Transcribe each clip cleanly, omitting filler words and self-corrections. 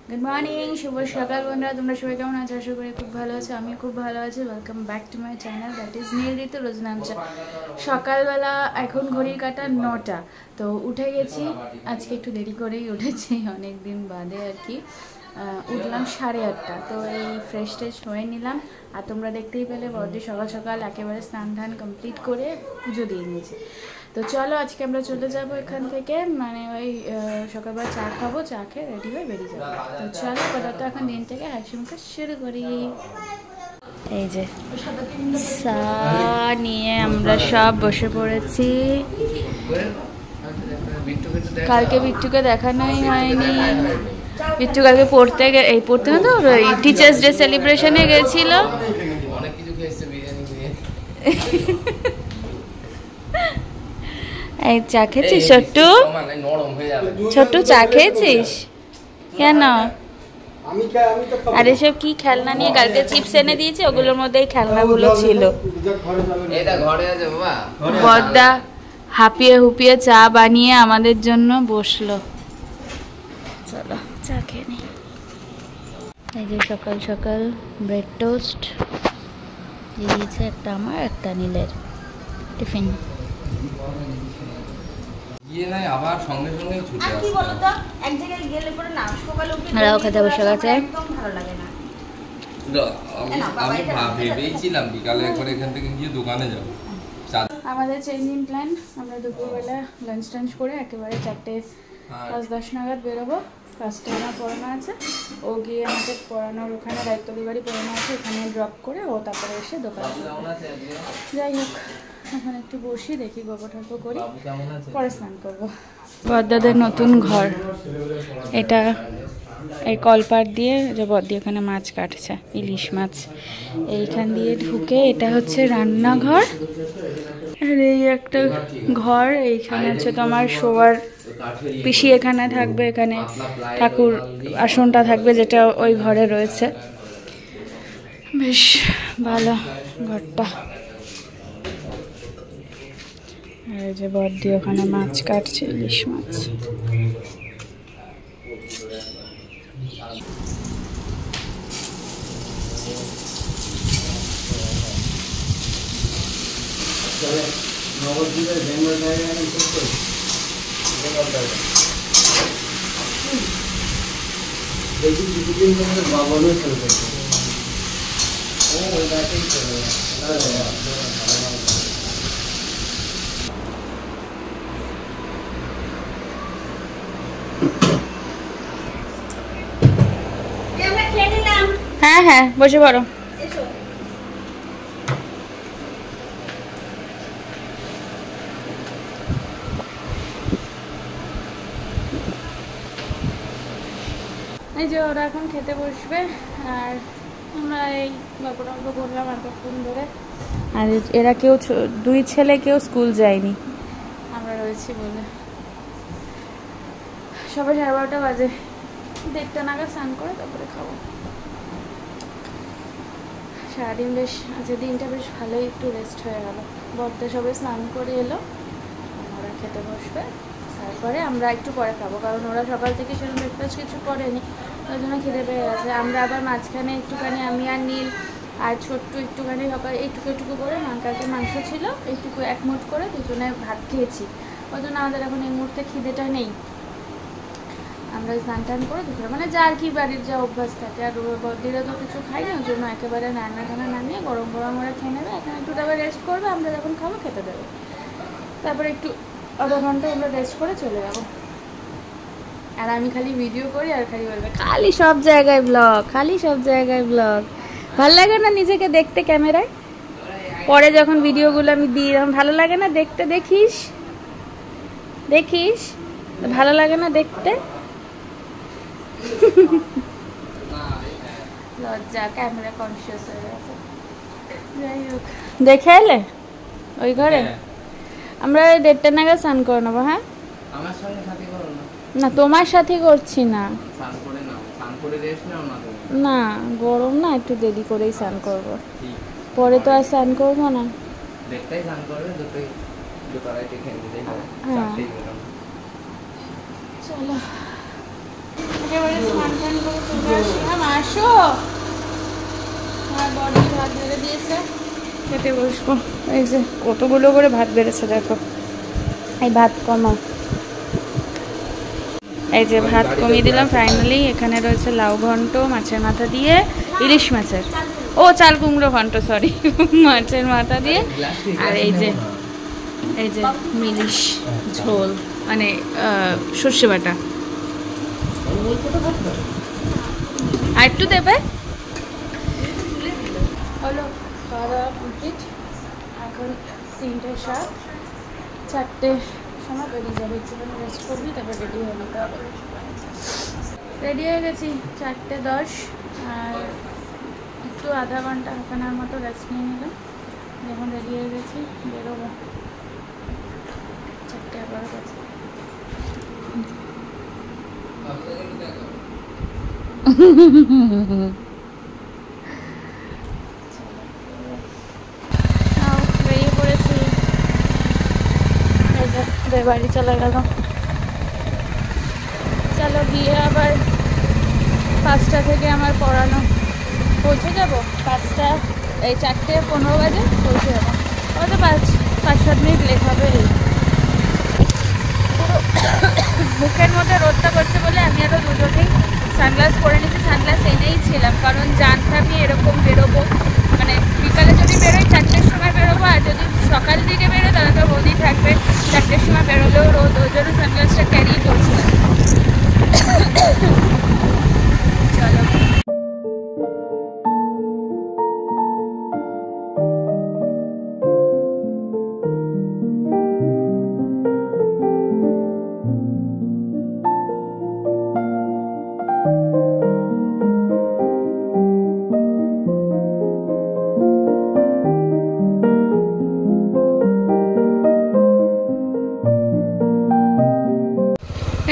Good morning, শুভ সকাল বন্ধুরা। তোমরা সবাই কেমন আছো? আশা করি খুব ভালো আছো। আমি খুব ভালো আছি। Welcome back to my channel, that is Nil Ritu Rojnamcha. সকালবেলা এখন ঘড়ির কাঁটা 9টা। তো উঠে গেছি, আজকে একটু দেরি করেই উঠেছি, অনেক দিন বাদে আর কি। উঠলাম 8:30। তো এই ফ্রেশ ট্রেশ হয়ে নিলাম। আর তোমরা দেখতেই পেলে বড়দি সকাল সকাল একেবারে স্নান ধান কমপ্লিট করে পুজো দিয়ে নিয়েছে। তো চলো আজকে আমরা চলে যাব এখান থেকে, মানে ওই সকালবেলা চা খাবো, চা খেয়ে রেডি হয়ে বেরিয়ে যাবো। তো চলো পদার্থ এখন দিন থেকে হাসি মুখে শুরু করি। এই যে চা নিয়ে আমরা সব বসে পড়েছি। কালকে বিট্টুকে দেখানোই হয়নি। বিট্টু কালকে পড়তে না তো, ওই টিচার্স ডে সেলিব্রেশনে গেছিল। এই চা খেয়েছিস ছোট্টু? ছোট্টু চা খেয়েছিস কেন? আরে সব কি খেলনা নিয়ে কালকে চিপস এনে দিয়েছে, ওগুলোর মধ্যে এই খেলনাগুলো ছিল। বড়দা হাঁপিয়ে হুপিয়ে চা বানিয়ে আমাদের জন্য বসলো। চলো চা খেয়ে নি। এই যে সকাল সকাল ব্রেড টোস্ট দিয়েছে, একটা আমার একটা নীলের টিফিন। খেতে বসে গেছে। আমাদের চেঞ্জিং প্ল্যান, আমরা দুপুরবেলা লাঞ্চ টাঞ্চ করে একেবারে 4:05 নাগাদ বেরোবো। ফার্স্টে আমার পড়ানো আছে, ও গিয়ে আমাদের পড়ানোর ওখানে দায়িত্বী বাড়ি পড়ানো আছে, ওখানে ড্রপ করে ও তারপরে এসে দোকানে। যাই হোক, এখন একটু বসি, দেখি গোবর ঠাকুর করি, পরে স্নান করবো। বড়দাদের নতুন ঘর এটা। এই কলপাট দিয়ে যে বড়দি ওখানে মাছ কাটছে, ইলিশ মাছ। এইখান দিয়ে ঢুকে এটা হচ্ছে রান্নাঘর, আর এই একটা ঘর। এইখানে হচ্ছে তোমার শোয়ার, পিসি এখানে থাকবে, এখানে ঠাকুর আসনটা থাকবে, যেটা ওই ঘরে রয়েছে। বেশ ভালো ঘরটা। আর এই যে বড়দি ওখানে মাছ কাটছে, ইলিশ মাছ। হ্যাঁ হ্যাঁ, বসে পড়ো। এই যে ওরা এখন খেতে বসবে, আর আমরা এই গল্প টল্প করলাম এতক্ষণ ধরে। আর এরা কেউ, দুই ছেলে কেউ স্কুল যায়নি, আমরা রয়েছি বলে। সবাই 12:30 বাজে, 1:30 নাগাদ স্নান করে তারপরে খাবো। সারাদিন বেশ, আজকে দিনটা বেশ ভালোই, একটু রেস্ট হয়ে গেল। বড়দা সবাই স্নান করে এলো, ওরা খেতে বসবে, তারপরে আমরা একটু পরে খাবো, কারণ ওরা সকাল থেকে সেরকম ব্রেকফাস্ট কিছু করেনি, ওই জন্য খিদে পেয়ে গেছে। আমরা আবার মাঝখানে একটুখানি, আমি আর নীল আর ছোট্টু একটুখানি সকাল এইটুকু করে কালকে মাংস ছিল, এইটুকু এক মুঠ করে দুজনে ভাত খেয়েছি। ওই জন্য আমাদের এখন এই মুহূর্তে খিদেটা নেই। আমরা স্নান টান করে দুপুরে, মানে যার কি বাড়ির যা অভ্যাস থাকে। আর বড়দিরা তো কিছু খাই না, ওই জন্য একেবারে রান্না টান্না নামিয়ে গরম গরম ওরা খেয়ে নেবে। এখন একটু তারপরে রেস্ট করবে, আমরা যখন খাবো খেতে দেবে। তারপরে একটু আধা ঘন্টা আমরা রেস্ট করে চলে যাবো। আর আমি খালি ভিডিও করি আর খালি বলবে খালি সব জায়গায় ব্লগ, খালি সব জায়গায় ব্লগ। ভাল লাগে না নিজেকে দেখতে ক্যামেরায়? পরে যখন ভিডিওগুলো আমি দিই তখন ভালো লাগে না দেখতে? দেখিস দেখিস, ভালো লাগে না দেখতে? লজ্জা, ক্যামেরা কনসিয়াস হয়ে গেছে। যাই হোক, দেখে এলে ওই ঘরে আমরা 1:30 নাগাদ স্নান করে নেবো। হ্যাঁ, না তোমার সাথে করছি না, না গরম না, একটু দেরি করেই স্নান করবো, পরে তো আর স্নান করবো না। হ্যাঁ চলো, একেবারে স্নান টান স্নান করে চলে আসলাম। আসো, আমার বডি ভাত বেড়ে দিয়েছে, খেতে বসবো। এই যে কতগুলো করে ভাত বেড়েছে দেখো, এই ভাত কমা, এই যে ভাত কমিয়ে দিলাম ফাইনালি। এখানে রয়েছে লাউ ঘন্ট মাছের মাথা দিয়ে, ইলিশ মাছের, ও চাল কুমড়ো ঘন্ট সরি, মাছের মাথা দিয়ে, আর এই যে মিলিশ ঝোল মানে সর্ষে বাটা। আর একটু দেবে। হলো খাওয়া দাওয়া কমপ্লিট, এখন 3টে 7, 4টে সময় বেরিয়ে যাবে। একটুখানি রেস্ট করবি, তারপর রেডি হয়ে নিতে হবে। রেডি হয়ে গেছি 4টে 10, আর একটু আধা ঘন্টা হাফানার মতো রেস্ট নিয়ে নিলাম। যখন রেডি হয়ে গেছি বেরোবো, 4টে 11 বাজে। বেরিয়ে পড়েছি, বাড়ি চলে গেল। চলো গিয়ে আবার 5টা থেকে আমার পড়ানো, পৌঁছে যাবো 5টা, এই 4টে 15 বাজে পৌঁছে যাবো। হয়তো 5-7 মিনিট লেট হবে। পুরো মুখের মধ্যে রোদটা করছে বলে আমি আরও দুজনেই সানগ্লাস পরে নিচ্ছি। সানগ্লাস এনেই ছিলাম, কারণ জানতামই এরকম বেরোবো, মানে বিকালে যদি বেরোই 4টের সময় বেরোবো, আর যদি সকাল দিকে বেরোয় তাহলে তো রোদই থাকবে। 4টের সময় বেরোলেও রোদ, ওই জন্য সানগ্লাসটা ক্যারি করছিলাম। চলো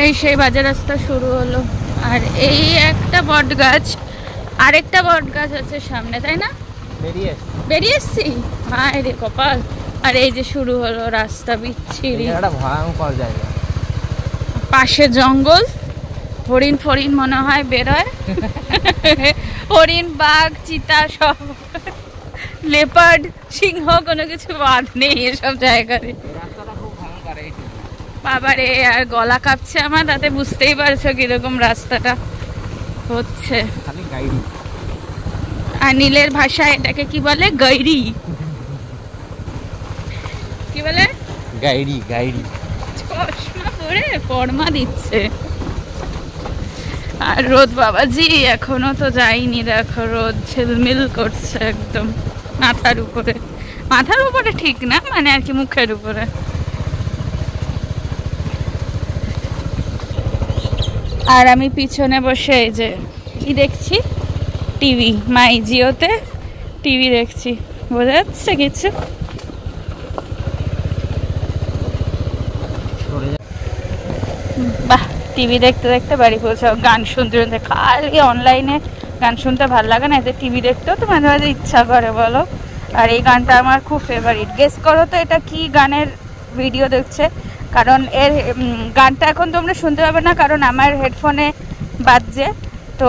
এই সেই বাজার রাস্তা শুরু হলো, আর এই একটা বট গাছ, আরেকটা বট গাছ আছে সামনে, তাই না? বেরিয়ে এসছি, হায় রে কপাল। আর এই যে শুরু হলো রাস্তা, বিচ্ছিরি, ভয়ঙ্কর জায়গা, পাশে জঙ্গল, হরিণ ফরিণ মনে হয় বেরোয়, হরিণ বাঘ চিতা সব, লেপার্ড সিংহ কোনো কিছু বাদ নেই এসব জায়গাতে। বাবারে, আর গলা কাঁপছে আমার, তাতে বুঝতেই পারছো কিরকম রাস্তাটা হচ্ছে। আর নীলের ভাষায় এটাকে কি বলে? গাইরি। কি বলে? গাইরি। গাইরি চশমা পরে ফর্মা দিচ্ছে। আর রোদ বাবাজি এখনো তো যায়নি, দেখো রোদ ঝিলমিল করছে একদম মাথার উপরে। মাথার উপরে ঠিক না, মানে আর কি মুখের উপরে। আর আমি পিছনে বসে এই যে কি দেখছি, টিভি, মাই জিওতে টিভি দেখছি। বোঝা যাচ্ছে কিছু? বাহ, টিভি দেখতে দেখতে বাড়ি পৌঁছাও, গান শুনতে শুনতে। খালি অনলাইনে গান শুনতে ভালো লাগে না, এতে টিভি দেখতেও তো মাঝে মাঝে ইচ্ছা করে বলো। আর এই গানটা আমার খুব ফেভারিট। গেস করো তো এটা কি গানের ভিডিও দেখছে, কারণ এর গানটা এখন তোমরা শুনতে পাবে না, কারণ আমার হেডফোনে বাজছে, তো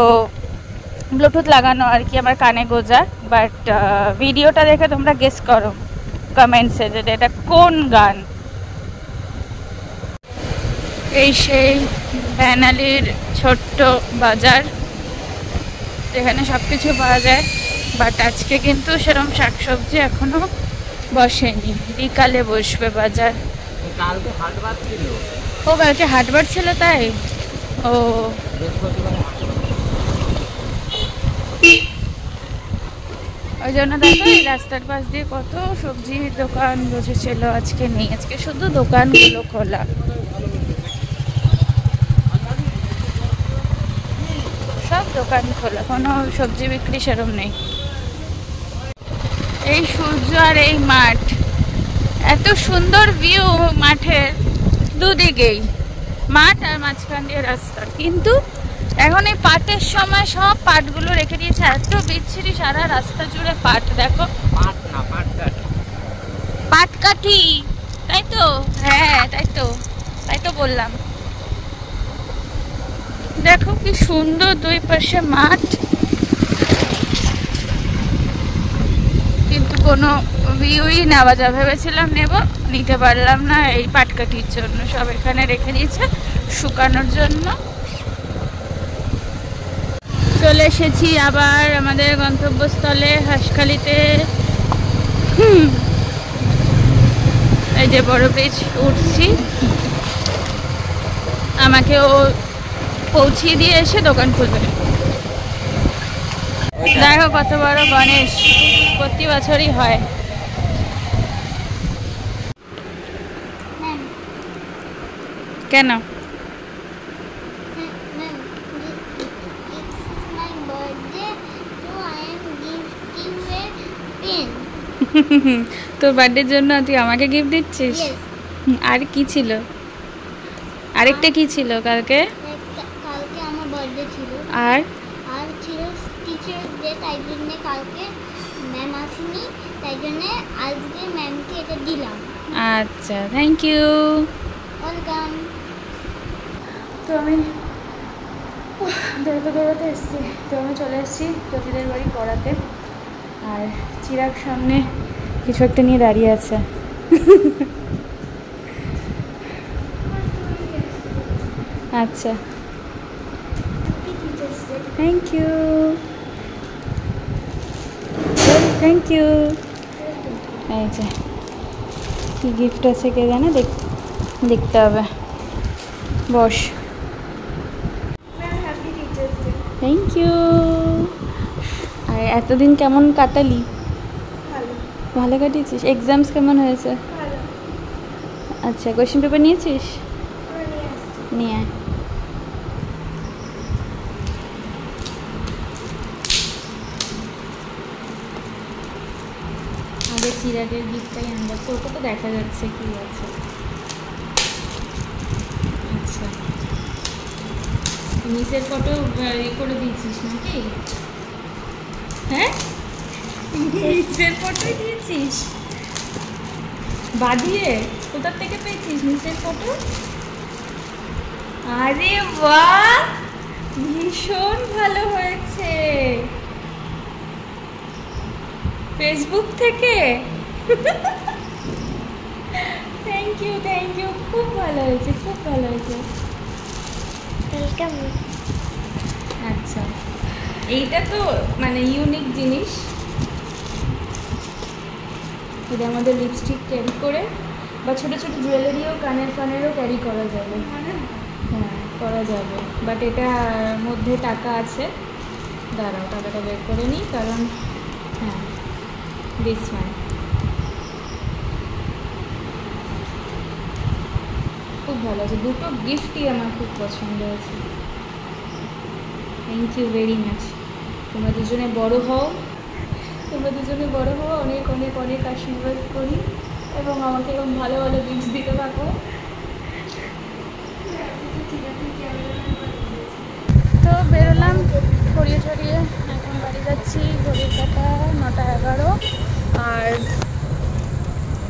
ব্লুটুথ লাগানো আর কি আমার কানে গোজা। বাট ভিডিওটা দেখে তোমরা গেস করো কমেন্টসে যে এটা কোন গান। এই সেই ভ্যানালির ছোট্ট বাজার, যেখানে সব কিছু পাওয়া যায়। বাট আজকে কিন্তু সেরকম শাকসবজি এখনো বসেনি, বিকালে বসবে বাজার। ও কালকে হাটবার ছিল তাই। ও ওই জন্য দেখো এই রাস্তার পাশ দিয়ে কত সবজির দোকান বসেছিল, আজকে নেই। আজকে শুধু দোকানগুলো খোলা, সব দোকান খোলা, কোনো সবজি বিক্রি সেরকম নেই। এই সূর্য আর এই মাঠ, এত সুন্দর ভিউ মাঠের দুদিকেই, মাঠ আর মাঝখান দিয়ে রাস্তা। কিন্তু এখন এই পাটের সময় সব পাটগুলো রেখে দিয়েছে, এত বিচ্ছিরি সারা রাস্তা জুড়ে পাট। দেখো, পাট না, পাটকাঠি। পাটকাঠি, তাই তো? হ্যাঁ তাই তো বললাম। দেখো কি সুন্দর দুই পাশে মাঠ, কিন্তু কোনো ভিউই নেওয়া যাবে, ভেবেছিলাম নেব, নিতে পারলাম না এই পাটকাঠির জন্য। সব এখানে রেখে দিয়েছে শুকানোর জন্য। চলে এসেছি আবার আমাদের গন্তব্যস্থলে হাঁসখালিতে। এই যে বড় ব্রিজ উঠছি, আমাকে ও পৌঁছিয়ে দিয়ে এসে দোকান খুলবে। দেখো কত বড় গণেশ, প্রতি বছরই হয়। কেন? তোর বার্থডের জন্য তুই আমাকে গিফট দিচ্ছিস? আর কি ছিল? আরেকটা কি ছিল কালকে? কালকে আমার বার্থডে ছিল। আর ছিল টিচার্স ডে, তাই জন্য কালকে ম্যাম আসেনি, তাই জন্য আজকে ম্যামকে এটা দিলাম। আচ্ছা, থ্যাংক ইউ। ওয়েলকাম। তো আমি দৌড়তে এসেছি, তো আমি চলে এসেছি জ্যোতিদের বাড়ি পড়াতে। আর চিরাগ সামনে কিছু একটা নিয়ে দাঁড়িয়ে আছে। আচ্ছা, থ্যাংক ইউ, থ্যাংক ইউ। এই যে কি গিফট আছে কে জানে, দেখতে হবে। বস। Thank you. আর এতদিন কেমন কাটালি? ভালো কাটিয়েছিস? এক্সামস কেমন হয়েছে? আচ্ছা, কোয়েশ্চেন পেপার নিয়েছিস? নিয়ে আয়। আগে চিরাগের গিফটটাই আনবো, তোকে তো দেখা যাচ্ছে কি আছে। আচ্ছা, মিসের ফটো করে দিয়েছিস নাকি? হ্যাঁ, মিসের ফটোই দিয়েছিস বাদিয়ে? কোথার থেকে পেয়েছিস মিসের ফটো? আরে বাহ, ভীষণ ভালো হয়েছে। ফেসবুক থেকে? থ্যাংক ইউ, থ্যাংক ইউ, খুব ভালো হয়েছে, খুব ভালো হয়েছে। ওয়েলকাম। আচ্ছা, এইটা তো মানে ইউনিক জিনিস। এটা আমাদের লিপস্টিক ক্যারি করে বা ছোটো ছোটো জুয়েলারিও, কানেরও ক্যারি করা যাবে। হ্যাঁ, করা যাবে, বাট এটার মধ্যে টাকা আছে। দাঁড়াও, টাকাটা বের করে নিই, কারণ হ্যাঁ, দিস ওয়ান খুব ভালো আছে। দুটো গিফটই আমার খুব পছন্দ হয়েছে। Thank you very much. তোমরা দুজনে বড় হও, অনেক অনেক অনেক আশীর্বাদ করি এবং আমাকে এরকম ভালো ভালো গিফট দিতে থাকো। তো বেরোলাম ছড়িয়ে ছড়িয়ে, এখন বাড়ি যাচ্ছি। ঘড়ির কাটা 9:11। আর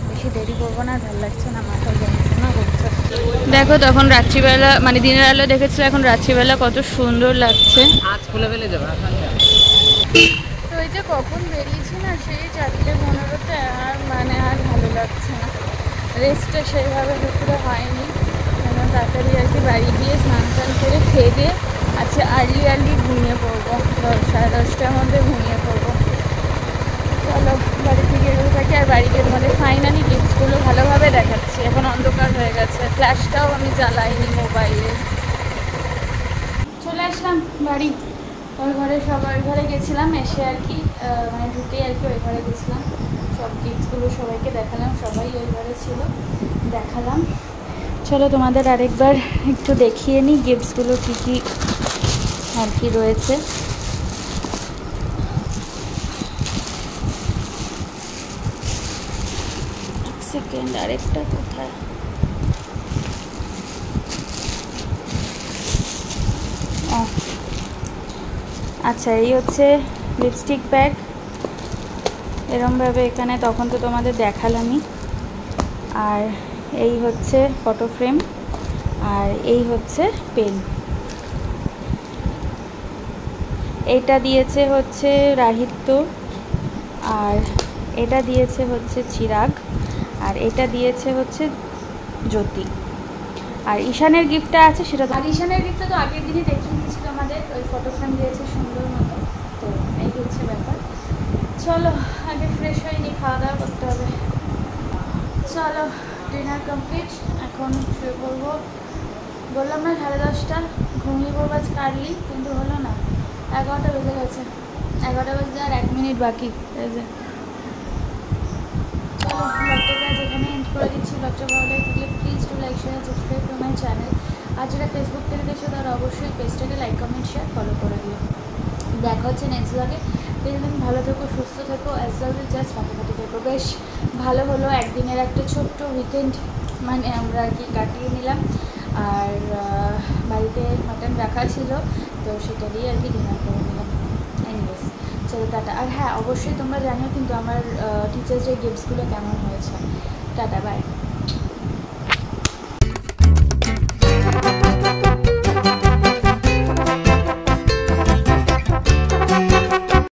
বেশি দেরি করবো না, ভালো লাগছে না, মাথা যন্ত্রণা করছে। দেখো, তখন রাত্রিবেলা মানে দিনের আলো দেখেছিল, এখন রাত্রিবেলা কত সুন্দর লাগছে। আজ খুলে ফেলে যাবো। তো এই যে কখন বেরিয়েছি না, সেই 4:15-তে, আর মানে আর ভালো লাগছে না। রেস্টটা সেইভাবে দুপুরে হয়নি, কেন তাড়াতাড়ি আর কি বাড়ি গিয়ে স্নান টান করে খেয়ে দিয়ে আচ্ছা আর্লি ঘুমিয়ে পড়বো। 10-10:30টার মধ্যে ঘুমিয়ে পড়বো। চলো বাড়ি থেকে এগোতে থাকি। আর বাড়িতে তোমাদের ফাইনালি গিফটসগুলো ভালোভাবে দেখাচ্ছি। এখন অন্ধকার হয়ে গেছে, ফ্ল্যাশটাও আমি জ্বালাইনি মোবাইলে। চলে আসলাম বাড়ি। ওই ঘরে সবার ঘরে গেছিলাম, এসে আর কি মানে ঢুকেই আর কি ওই ঘরে গেছিলাম। সব গিফটসগুলো সবাইকে দেখালাম, সবাই ওই ঘরে ছিল, দেখালাম। চলো তোমাদের আরেকবার একটু দেখিয়ে নিই গিফটসগুলো কী কী আর কি রয়েছে। সেকেন্ড, আরেকটা কোথায়? ও আচ্ছা, এই হচ্ছে লিপস্টিক ব্যাগ, এরমভাবে এখানে, তখন তো তোমাদের দেখালামই। আর এই হচ্ছে ফটো ফ্রেম, আর এই হচ্ছে পেন। এটা দিয়েছে হচ্ছে রাহিত্য, আর এটা দিয়েছে হচ্ছে চিরাগ, আর এটা দিয়েছে হচ্ছে জ্যোতি। আর ঈশানের গিফটটা আছে সেটা তো, আর ঈশানের গিফটটা তো আগের দিনই দেখিয়ে দিয়েছিল আমাদের, ওই ফটো ফ্রেম দিয়েছে সুন্দর মতো। তো এই হচ্ছে ব্যাপার। চলো আগে ফ্রেশ হয়নি, খাওয়া দাওয়া করতে হবে। চলো ডিনার কমপ্লিট, এখন শুয়ে পড়বো। বললাম না 10:30, ঘুমিয়ে পড়বো আজকে আর্লি, কিন্তু হলো না, 11টা বেজে গেছে। 11টা বেজে আর 1 মিনিট বাকি। এই যে চলো ব্লগটাকে আজ এখানে এন্ড করে দিচ্ছি। ব্লগটা ভালো লাগে থাকলে please to like share subscribe to my channel. আর যারা ফেসবুক থেকে দেখছো তারা অবশ্যই পেজটাকে লাইক কমেন্ট শেয়ার ফলো করে দিও। দেখা হচ্ছে নেক্সট ব্লগে। দিন ভালো থেকো, সুস্থ থেকো, অ্যাজ অলওয়েজ জাস্ট ফাটাফাটি থেকো। বেশ ভালো হলো, একদিনের একটা ছোট্ট উইকেন্ড মানে আমরা আর কি কাটিয়ে নিলাম। আর বাড়িতে মাটন রাখা ছিল, তো সেটা দিয়ে আর কি ডিনার করে নিলাম। এনিওয়েজ চলো টাটা। আর হ্যাঁ, অবশ্যই তোমরা জানিও কিন্তু আমার টিচার্স ডে গিফটসগুলো কেমন হয়েছে। Ta-ta, by.